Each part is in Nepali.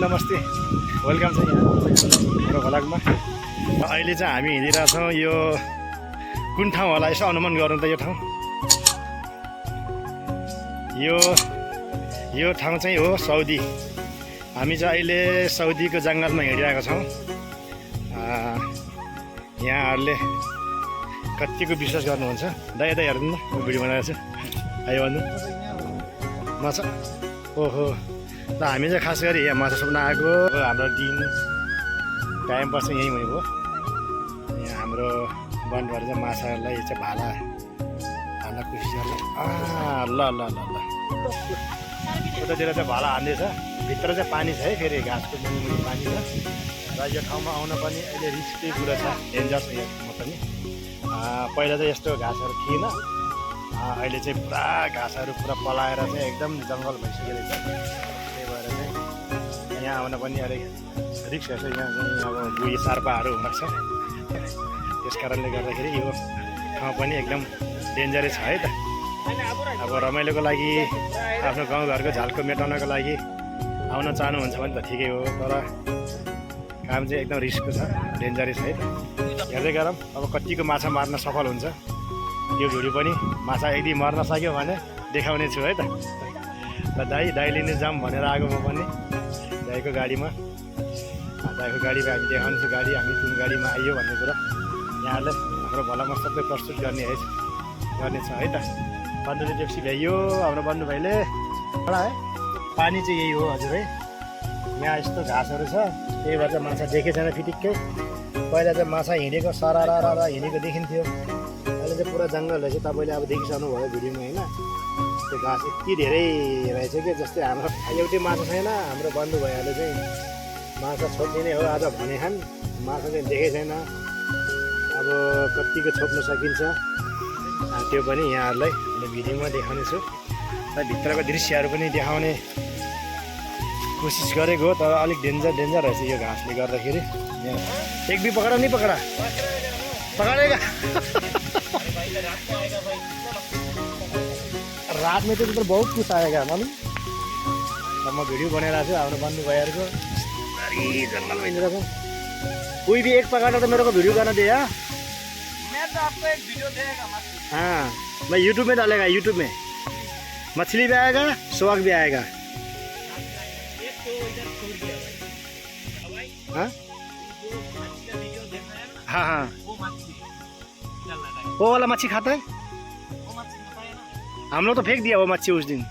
नमस्ते, वेलकम छ यहाँ मेरो भ्लगमा। अहिले चाहिँ हामी हिँडिरहेछौँ। यो कुन ठाउँ होला यसो अनुमान गरौँ त। यो ठाउँ यो ठाउँ चाहिँ हो सौदी। हामी चाहिँ अहिले सौदीको जङ्गलमा हिँडिरहेका छौँ। यहाँहरूले कतिको विश्वास गर्नुहुन्छ? दाइ हेर्नु न, म भिडियो बनाएको छु। आयो भन्नु माछा। ओहो, ल हामी चाहिँ खास गरी यहाँ माछा सोध्न आएको। हाम्रो दिन टाइम पास चाहिँ यहीँ भएको। यहाँ हाम्रो वनबाट चाहिँ माछाहरूलाई चाहिँ भाला हान्न कोसिस गर्छ। ल ल ल ल उतातिर चाहिँ भाला हान्दैछ। भित्र चाहिँ पानी छ है, फेरि घाँसको मुनि पानी छ। र यो ठाउँमा आउन पनि अहिले रिस्की कुरा छ, डेन्जर छ यो ठाउँमा पनि। पहिला चाहिँ यस्तो घाँसहरू थिएन, अहिले चाहिँ पुरा घाँसहरू पुरा पलाएर चाहिँ एकदम जङ्गल भइसकेको छ। त्यही भएर चाहिँ यहाँ आउन पनि अलिक रिस्क छ। यहाँ चाहिँ अब बुढी सार्पाहरू हुनसक्छ। त्यस कारणले गर्दाखेरि यो ठाउँ पनि एकदम डेन्जरै छ है त। अब रमाइलोको लागि, आफ्नो गाउँघरको झल्को मेटाउनको लागि आउन चाहनुहुन्छ भने त ठिकै हो, तर काम चाहिँ एकदम रिस्कको छ, डेन्जरस है त। हेर्दै गरौँ अब कतिको माछा मार्न सफल हुन्छ। यो भिडियो पनि माछा यदि मर्न सक्यो भने देखाउने छु है त। ल दाइ लिनु जाऊँ भनेर आएको म पनि दाइको गाडीमा। दाइको गाडीमा हामी देखाउनेछु गाडी, हामी कुन गाडीमा आइयो भन्ने कुरा यहाँहरूले हाम्रो भलामा सबै प्रस्तुत गर्नेछ है त। बन्धुले ट्याक्सी भ्याइयो हाम्रो बन्धु भाइले। एउटा है पानी चाहिँ यही हो हजुर है। यहाँ यस्तो घाँसहरू छ, त्यही भएर चाहिँ माछा देखेको छैन फिटिक्कै। पहिला चाहिँ माछा हिँडेको सरारा हिँडेको देखिन्थ्यो। अहिले चाहिँ पुरा जङ्गल रहेछ, तपाईँले अब देखिसक्नु भयो भिडियोमा होइन। त्यो घाँस यति धेरै रहेछ कि जस्तै हाम्रो एउटै माछा छैन। हाम्रो बन्धु भाइहरूले चाहिँ माछा छोपिदिने हो आज भने खान, माछा चाहिँ देखेको छैन। अब कतिको छोप्न सकिन्छ त्यो पनि यहाँहरूलाई भिडियोमा देखाउने छु। र भित्रको दृश्यहरू पनि देखाउने कोसिस गरेको, तर अलिक डेन्जर रहेछ यो घाँसले गर्दाखेरि। एक भी पकड़ा नहीं पकड़ा, पकड़ेगा रात में तो उधर बहुत कुछ आएगा मालूम। अब मैं वीडियो बनाइरहेको छु हाम्रो बन्धु भाइहरूको। जंगल में हिँडिरहेको। कोई भी एक पकड़ा तो मेरे को वीडियो करना दे यार। मैं तो आपको एक वीडियो देगा। हाँ, मैं यूट्यूब में डालेगा, यूट्यूब में मछली भी आएगा, स्वाग भी आएगा। हाँ हाँ हाँ, वो वाला मच्छी खाता है। हम लोग तो फेंक दिया वो मच्छी उस दिन।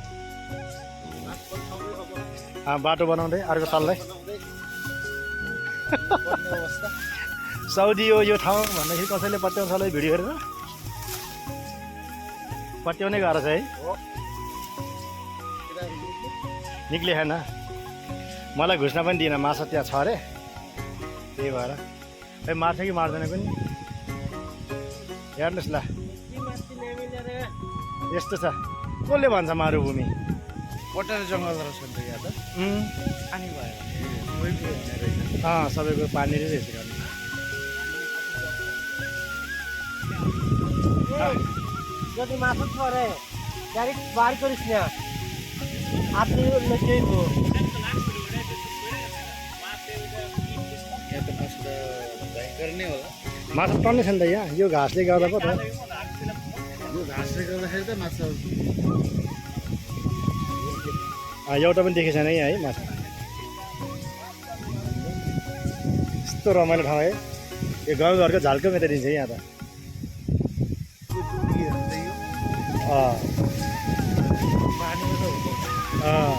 हाँ, बाटो बनाउँदै अर्को साललाई सौदी हो यो ठाउँ भन्दाखेरि कसैले पत्याउँछ होला भिडियो हेरेर। पत्याउने गरेछ है, निक्ले छैन। मलाई घुस्न पनि दिएन, माछा त्यहाँ छ अरे। त्यही भएर खै मार्छ कि मार्दैन पनि हेर्नुहोस् ल। यस्तो छ, कसले भन्छ मरुभूमि? पटार जङ्गल रहेछ नि त यहाँ त। पानी भयो सबैको पानी रहेछ। जति माछा छ अरे डाइरेक्ट बार गरिस् न आफै नकेही हो। माछा टन्ने छ नि त यहाँ, यो घाँसले गर्दा पो त। यो घाँसले गर्दाखेरि त माछा एउटा पनि देखेको छैन यहाँ है माछा। यस्तो रमाइलो ठाउँ है यो, गाउँघरको झल्को मेटाइदिन्छ यहाँ त।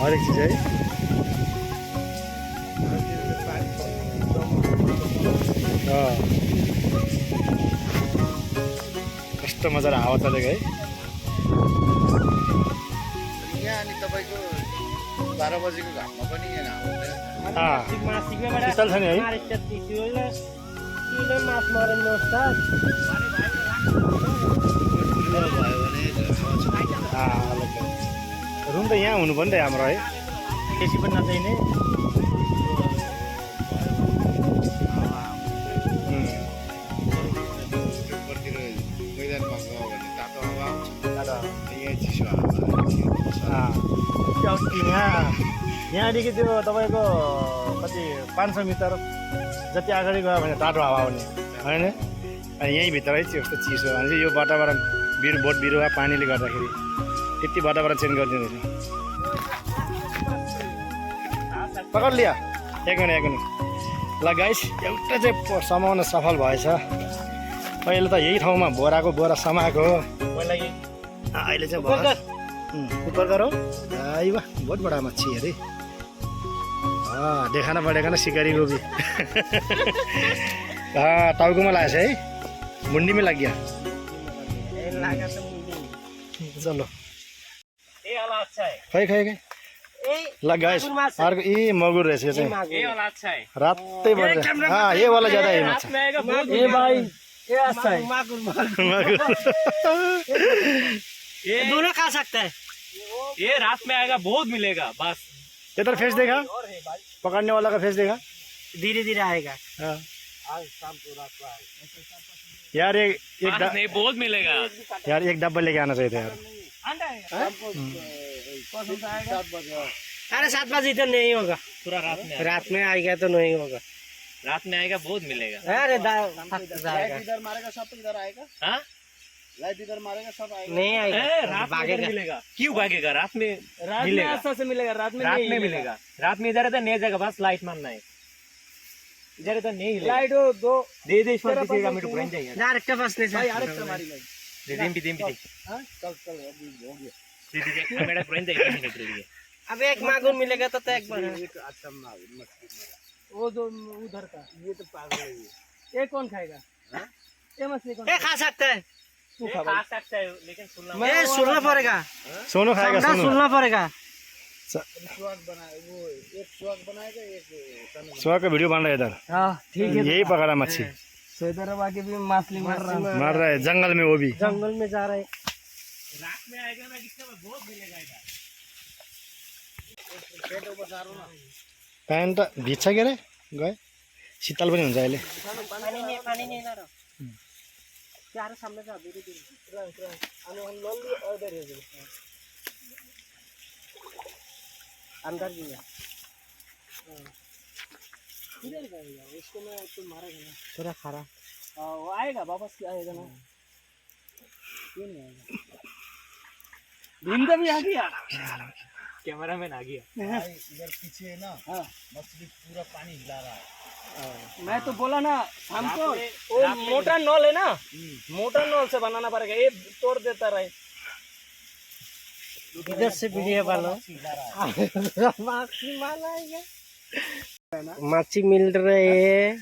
हरेक चिज है। कस्तो मजाले हावा चलेको है यहाँ। अनि तपाईँको 12 बजेको घाममा पनि यहाँ शीतल छ नि है। रुम त यहाँ हुनु पनि त हाम्रो है, एसी पनि नचाहिने। मैदानमा गयो भने तातो हावा आउँछ, यहाँ चिसो हावा। यहाँदेखि त्यो तपाईँको कति 500 मिटर जति अगाडि गयो भने तातो हावा आउने होइन। अनि यहीँभित्रै चाहिँ यस्तो चिसो भने चाहिँ यो वातावरण बोट बिरुवा पानीले गर्दाखेरि त्यति वातावरण चेन्ज गरिदिँदो रहेछ। पकड लिया एक मिनट ल गाइस, एउटा चाहिँ समाउन सफल भएछ। पहिले त यही ठाउँमा बोरा समाएको हो, अहिले चाहिँ ऊपर करो। आई वाह, बहुत बड़ा मच्छी है रे। हाँ, देखा ना पड़ेगा ना शिकारी को भी। हाँ, टाउको में लाया है, मुंडी में लग गया। चलो ये वाला अच्छा है। खाई लग गाइस, और ये मगुर रहेछ ये वाला अच्छा है। रातै पर्छ। हाँ, ये वाला ज्यादा है माछा। ये भाई ये अच्छा है। मगुर ये दोनों खा सकता है। ये रात में आएगा, बहुत मिलेगा। बस इधर फेस देखा, पकड़ने वाला का फेस देखा। धीरे धीरे आएगा। हाँ यार, एक नहीं, बहुत मिलेगा यार, एक डब्बा लेके आना चाहिए था यार। अरे 7 बजे इधर नहीं होगा, पूरा रात में आएगा तो नहीं होगा। रात में आएगा, बहुत मिलेगा। अरे इधर मारेगा सब, इधर आएगा। हाँ, लाइट इधर मारेगा सब आएगा। नहीं आएगा, रात में भागेगा। मिलेगा। क्यों भागेगा? रात में मिलेगा। आस्था से मिलेगा, रात में रात नहीं में मिलेगा। रात में इधर इधर नहीं जाएगा, बस लाइट मारना है। इधर इधर नहीं हिलेगा। लाइट हो दो दे दे इसमें किसी मेरे को जाएगा। डायरेक्ट बस नहीं दे दे हाँ, चल अभी हो गया। दे मेरा फ्रेंड जाएगा मिनट के लिए। अब एक मागुर मिलेगा तो एक बार एक अच्छा मछली वो जो उधर का, ये तो पागल है ये। ये कौन खाएगा? ये मछली कौन? ये खा सकता है, खा सकता है, लेकिन सुनना ये सुनना पड़ेगा। सोनू खाएगा, सोनू सुनना पड़ेगा। स्वाग बनाए वो, एक स्वाग बनाएगा, एक सुबह का वीडियो बन रहा है इधर। हाँ ठीक है। यही पकड़ा मच्छी, सैदराबाद के भी मछली मार रहा है जंगल में, वो भी जंगल में जा रहा है। रात में आएगा ना, किसका बहुत मिलेगा इधर। प्यान्ट भिज्छ के अरे गए, शीतल पनि हुन्छ अहिले। पानी नहीं ला रहा। चार सामने जा, धीरे धीरे अंदर गया। किधर गया उसको? मैं तो मारेगा ना, थोड़ा खरा। वो आएगा, वापस आएगा ना। क्यों नहीं आएगा? भीमदा भी आ गया, कैमरामैन आ गया। इधर पीछे है ना। हाँ। मछली पूरा पानी हिला रहा है। मैं तो बोला ना हमको, वो मोटा नॉल है ना, मोटा नॉल से बनाना पड़ेगा। ये तोड़ देता रहे। इधर से वीडियो वाला मच्छी मिल रहे है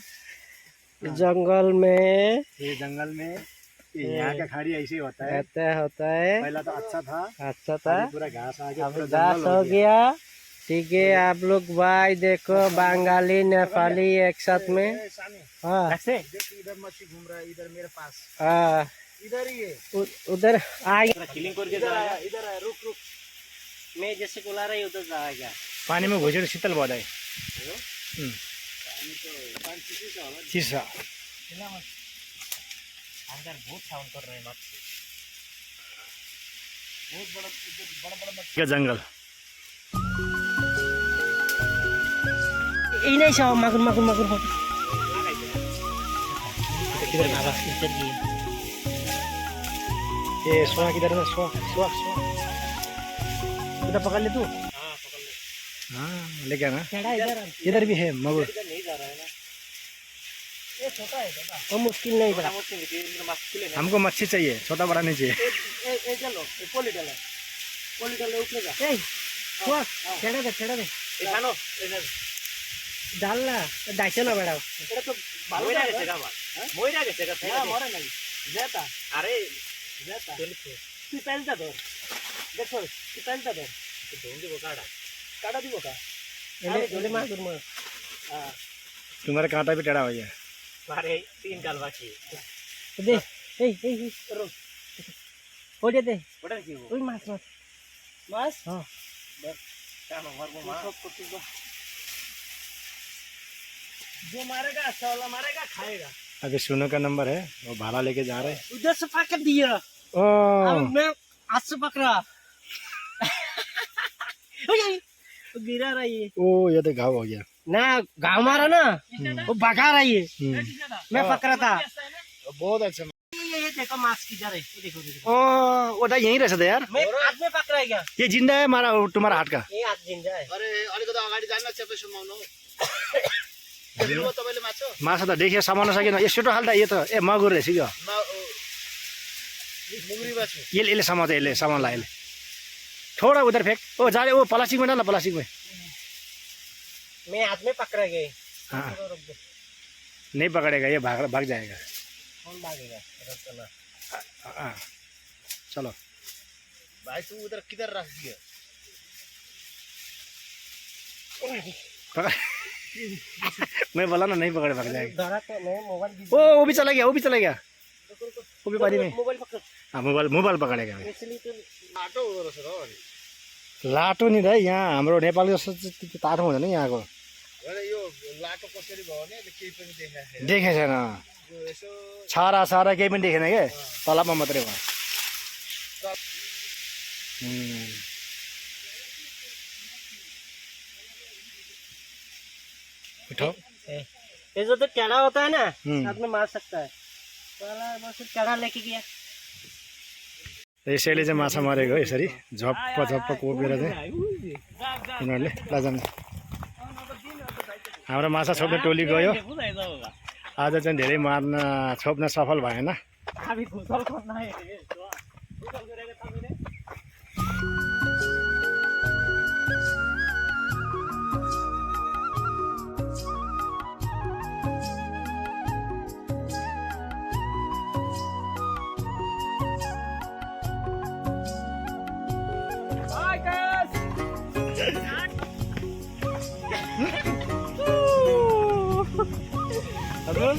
जंगल में। ये जंगल में यहाँ का खाड़ी ऐसे ही होता है। होता है। पहला तो अच्छा था, पूरा घास आ गया, अब घास हो गया। ठीक है, आप लोग भाई देखो, बंगाली नेपाली एक साथ में। हाँ इधर मछली घूम रहा है, इधर मेरे पास, हाँ, इधर ही है। उधर आएगा। किलिंग करके इधर है, रुक रुक, मैं जैसे बुला रही उधर जाएगा। पानी में घुसेर शीतल भयो दाइ। चिसा अंदर बहुत साउंड कर रहे हैं मच्छी। क्या जंगल ini siya magun. Kita nabas kita dia. ये सुहा किधर है? सुहा उधर पकड़ ले तू। हाँ पकड़ ले। हाँ लेके आना। चढ़ा इधर, इधर भी है मगुर। नहीं जा रहा है ना, ये छोटा है दादा, वो मुश्किल नहीं बड़ा। मछली है ना। हमको मच्छी चाहिए, छोटा बड़ा नहीं चाहिए। ए चलो, पोली डालो ऊपर जा। ए हुआ, चढ़ा दे ये खानो इधर डालना, डाइसे ना बेड़ा। এটা তো ভালোই লাগছে গাবা মইরা গেছে গা না মরে নাই, যেটা আরে যেটা চলছে তুই পেলটা ধর, দেখো তুই পেলটা ধর, ধোন দিব কাটা দিব কা এলে ধরে মার ধর মার। हां तुम्हारा कांटा भी टेढ़ा हो गया। मारे 3 काल बाकी दे এই রো ওড়ে दे, ওটা কি ওই মাছ হ্যাঁ चलो मारबो मार जो मारेगा अच्छा वाला मारेगा, खाएगा। अभी सुनो का नंबर है, वो भाला लेके जा रहे हैं। उधर से पकड़ दिया, ओ अब मैं हाथ से पकड़ा। वो गिरा रहा ये ओ ये तो घाव हो गया। ना, गाँव मारा ना, वो भगा रहा ये। मैं पकड़ा था। बहुत अच्छा। ये देखो मास्क की जा रही, ये देखो देखो। ओ वो तो यहीं रहेछ त यार। मैं हाथ में पकड़ा क्या? ये जिंदा है मारा तुम्हारा हाथ का? ये हाथ जिंदा है। अरे अलिकति अगाडि जान्न चेपे सुमाउनु तपाईँले माछो माछा त देखियो समाउन सकेन। यो सेटो हाल्दा यो त ए मगुर रहेछ क्या? मुगरी माछो यसले समाउँछ, यसले समाउँला यसले। थोड़ा उधर फेंक। ओ जाले वो प्लास्टिक में डाल, प्लास्टिक में। मैं हाथ में पकड़ा गए। हाँ नहीं पकड़ेगा ये, भाग जाएगा। कौन भागेगा? रुको ना। हाँ चलो भाइ तू उधर किधर रख दिया? पकड़ मैं बोला ना नहीं पकड़े, भाग जाएगा। धरा तो मैं मोबाइल ओ वो भी चला गया, वो भी चला गया, वो भी पानी में। मोबाइल पकड़। हाँ मोबाइल पकड़ेगा। इसलिए तो बाटो हुँदो रहेछ र अनि लाटो नि त यहाँ हाम्रो नेपाल जस्तो चाहिँ तातो हुँदैन यहाँको। अरे यो लाटो कसरी भयो भने केही पनि देखाएन। देखेको छैन, यो यसो छारा सारा केही पनि देखेन क्या, तलबमा मात्रै भयो। उठाओ। ये जो तो टेढ़ा होता है ना, साथ में मार सकता है। वाला बस टेढ़ा लेके गया। यसैले चाहिँ माछा मारेको हो, यसरी झप्प कोपेर चाहिँ यिनीहरूले लैजानु। हाम्रो माछा छोप्ने टोली गयो, आज चाहिँ धेरै छोप्न सफल भएन। Abdul